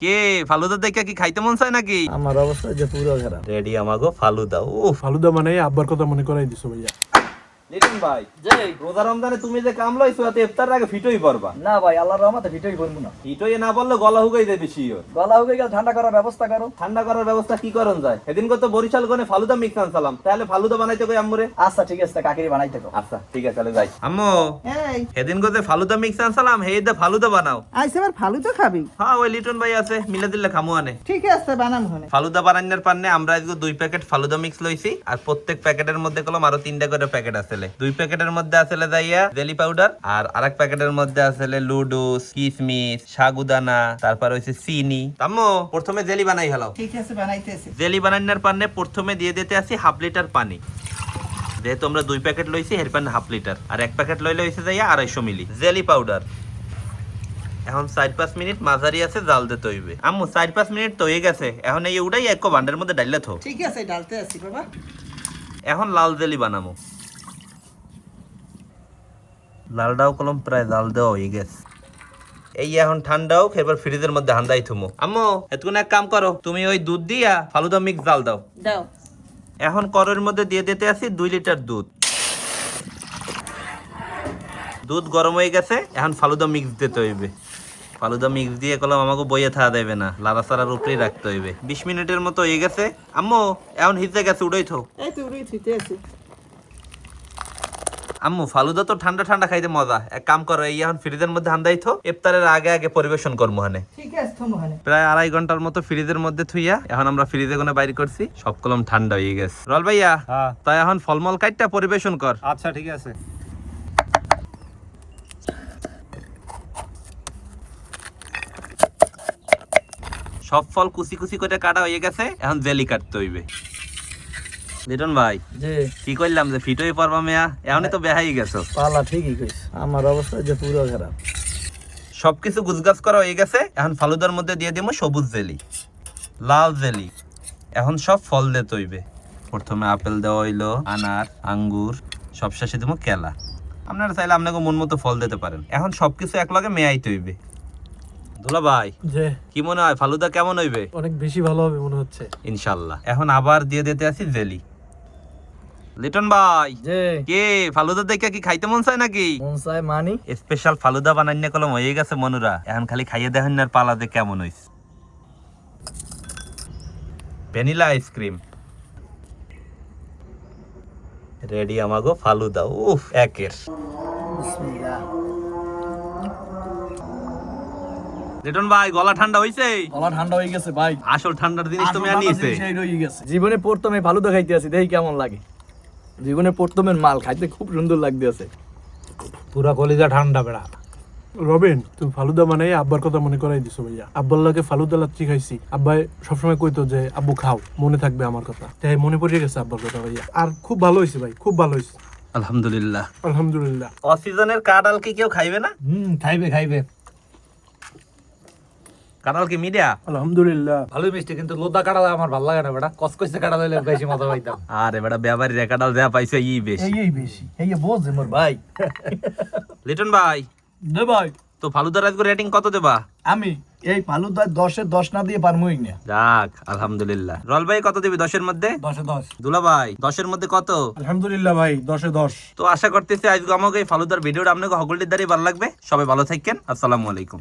কে ফালুদা দেখে কি খাইতে মন চায় নাকি? আমার অবস্থা যে পুরো খারাপ। রেডি আমাগো ফালুদা। ও ফালুদা মানে আব্বার কথা মনে করাই দিছো ভাইয়া। লিটন ভাই, যে রোজা রমজানে তুমি যে কাম লইছো এতে ইফতারের আগে ফিটোই পড়বা। না ভাই, আল্লাহর রহমতে ভিতরেই করবো না। ফিটোই না বললে গলা হুগাই যায় বেশি। গলা হয়ে গেলে ঠান্ডা করার ব্যবস্থা করো। ঠান্ডা করার ব্যবস্থা কি করন যায়? সেদিন কত বরিশাল গনে ফালুদা মিক্স আনসালাম, তাহলে ফালুদা বানাইতে কই আম্মুরে। আচ্ছা ঠিক আছে, কাকিরি বানাই থাকো। আচ্ছা ঠিক আছে, তাহলে যাই। আম্মু এই সেদিন কত ফালুদা মিক্স আনসালাম, হে দা ফালুদা বানাও। আইস এবার ফালুদা খাবি? হ্যাঁ ওই লিটন ভাই আছে, মিলে দিলে খামু আনে। ঠিক আছে, বানাম হনে। ফালুদা বানানোর পান্নে আমরা আজকে 2 প্যাকেট ফালুদা মিক্স লইছি, আর প্রত্যেক প্যাকেটের মধ্যে কলম আরো 3টা করে প্যাকেট আছে। 2 প্যাকেটের মধ্যে আছে যাইয়া জেলি পাউডার, আর আরেক প্যাকেটের মধ্যে আছে লুডুস, কিসমিস, সাগুদানা, তারপর হইছে চিনি। আম্মু প্রথমে জেলি বানাই হেলাও। ঠিক আছে, বানাইতেছি। জেলি বানানোর পান্নে প্রথমে দিয়ে দিতে আসি 1/2 লিটার পানি। যেহেতু আমরা 2 প্যাকেট লইছি এর পান্নে 1/2 লিটার, আর 1 প্যাকেট লইলে হইছে যাইয়া 250 মিলি জেলি পাউডার। এখন 4-5 মিনিট মাঝারি আছে জাল দিতে হইবে। আম্মু 4-5 মিনিট তো হয়ে গেছে, এখন এই উড়াই এক ভান্ডার মধ্যে ডাইলা থো। ঠিক আছে, ডালতে আসি বাবা। এখন লাল জেলি বানামো। লালটাও কলম প্রায় জাল দেওয়া হয়ে গেছে। এই এখন ঠান্ডাও এবার ফ্রিজের মধ্যে হান্দাই থুমো। আম্মু এতক্ষণ এক কাম করো, তুমি ওই দুধ দিয়া ফালুদা মিক্স জাল দাও। দাও। এখন কড়াইয়ের মধ্যে দিয়ে দিতে আসি 2 লিটার দুধ। দুধ গরম হয়ে গেছে, এখন ফালুদা মিক্স দিতে হইবে। ফালুদা মিক্স দিয়ে কলম আমাকে বইয়ে থাকা দেবে না, লাড়াচাড়ার উপরেই রাখতে হইবে। 20 মিনিটের মতো হয়ে গেছে। আম্মু এখন হিজে গেছে, উড়াই থো। এই তো উড়ি থুইতে আছি। আম্মু ফালুদা তো ঠান্ডা ঠান্ডা খাইতে মজা, এক কাম করো এই এখন ফ্রিজের মধ্যে হান্দাই থো, ইফতারের আগে আগে পরিবেশন করবো। হানে ঠিক আছে, থমো হনে। প্রায় 2.5 ঘন্টার মতো ফ্রিজের মধ্যে থুইয়া এখন আমরা ফ্রিজে কোনে বাইর করছি, সব কলম ঠান্ডা হয়ে গেছে। রল ভাইয়া তাই এখন ফলমল কাইটটা পরিবেশন কর। আচ্ছা ঠিক আছে। সব ফল কুচি কুচি করে কাটা হয়ে গেছে, এখন জেলি কাটতে হইবে। লিটন ভাই যে কি করলাম যে ফিটোই পারবা মেয়া, এখনই তো বেহাই গেছো। পালা ঠিকই কইছ, আমার অবস্থা যে পুরো খারাপ। সবকিছু গুছগাছ করা হয়ে গেছে, এখন ফালুদার মধ্যে দিয়ে দিব সবুজ জেলি, লাল জেলি। এখন সব ফল দিতে হইবে। প্রথমে আপেল দেওয়া হইলো, আনার, আঙ্গুর, সব শেষে দিব কেলা। আপনারা চাইলে আপনাকে মন মতো ফল দিতে পারেন। এখন সবকিছু একলগে মেয়াইতে হইবে। দুলা ভাই যে কি মনে হয় ফালুদা কেমন হইবে? অনেক বেশি ভালো হবে মনে হচ্ছে। ইনশাল্লাহ। এখন আবার দিয়ে দিতে আসি জেলি। লিটন ভাই যে কে ফালুদা দেখে কি খাইতে মন চায় নাকি? মন চায় মানি। স্পেশাল ফালুদা বানাইনে কলম হয়ে গেছে মনুরা, এখন খালি খাইয়ে দেখেন না পালা দে কেমন হইছে। ভ্যানিলা আইসক্রিম রেডি আমাগো ফালুদা। উফ একের। বিসমিল্লাহ। লিটন ভাই গলা ঠান্ডা হইছে? গলা ঠান্ডা হয়ে গেছে ভাই। আসল ঠান্ডার জিনিস তুমি আনিয়েছে। জীবনে প্রথমে ফালুদা খাইতে আছি, দেখি কেমন লাগে। জীবনে প্রথমের মাল খাইতে খুব সুন্দর লাগতেছে। পুরা কলিজা ঠান্ডা বেড়া। রবিন, তুমি ফালুদা মানে আব্বার কথা মনে করাই দিছো ভাইয়া। আব্বার লাগে ফালুদা লাচ্ছি খাইছি, আব্বাই সবসময় কইতো যে আব্বু খাও, মনে থাকবে আমার কথা। তাই মনে পড়ে গেছে আব্বার কথা ভাইয়া। আর খুব ভালো হয়েছে ভাই, খুব ভালো হয়েছে। আলহামদুলিল্লাহ। আলহামদুলিল্লাহ। অসিজনের কাঁঠাল কি কেউ খাইবে না? খাইবে খাইবে। কাঁঠাল কি মিডিয়া? আলহামদুলিল্লাহ। ভালোই মিষ্টি, কিন্তু লোদা কাটা আমার ভালো লাগে না বেটা। কসকসে কাটা দিলে বেশি মজা পাইতাম। আরে বেটা ব্যাপারী কাঁঠাল যা পাইছে ই বেশি। এই বেশি এই বোঝে মোর ভাই। লিটন ভাই দে ভাই, তো ফালুদার আজকে রেটিং কত দেবা? আমি এই ফালুদা 10-এ 10 না দিয়ে পারমই না। যাক আলহামদুলিল্লাহ। রল ভাই কত দিবি 10-এর মধ্যে? 10-এ 10। দুলা ভাই 10-এর মধ্যে কত? আলহামদুলিল্লাহ ভাই, 10-এ 10। তো আশা করতেছি আজকে আমাকে এই ফালুদার ভিডিওটা আপনাকে হগলটির দ্বারাই ভালো লাগবে। সবাই ভালো থাকেন। আসসালামু আলাইকুম।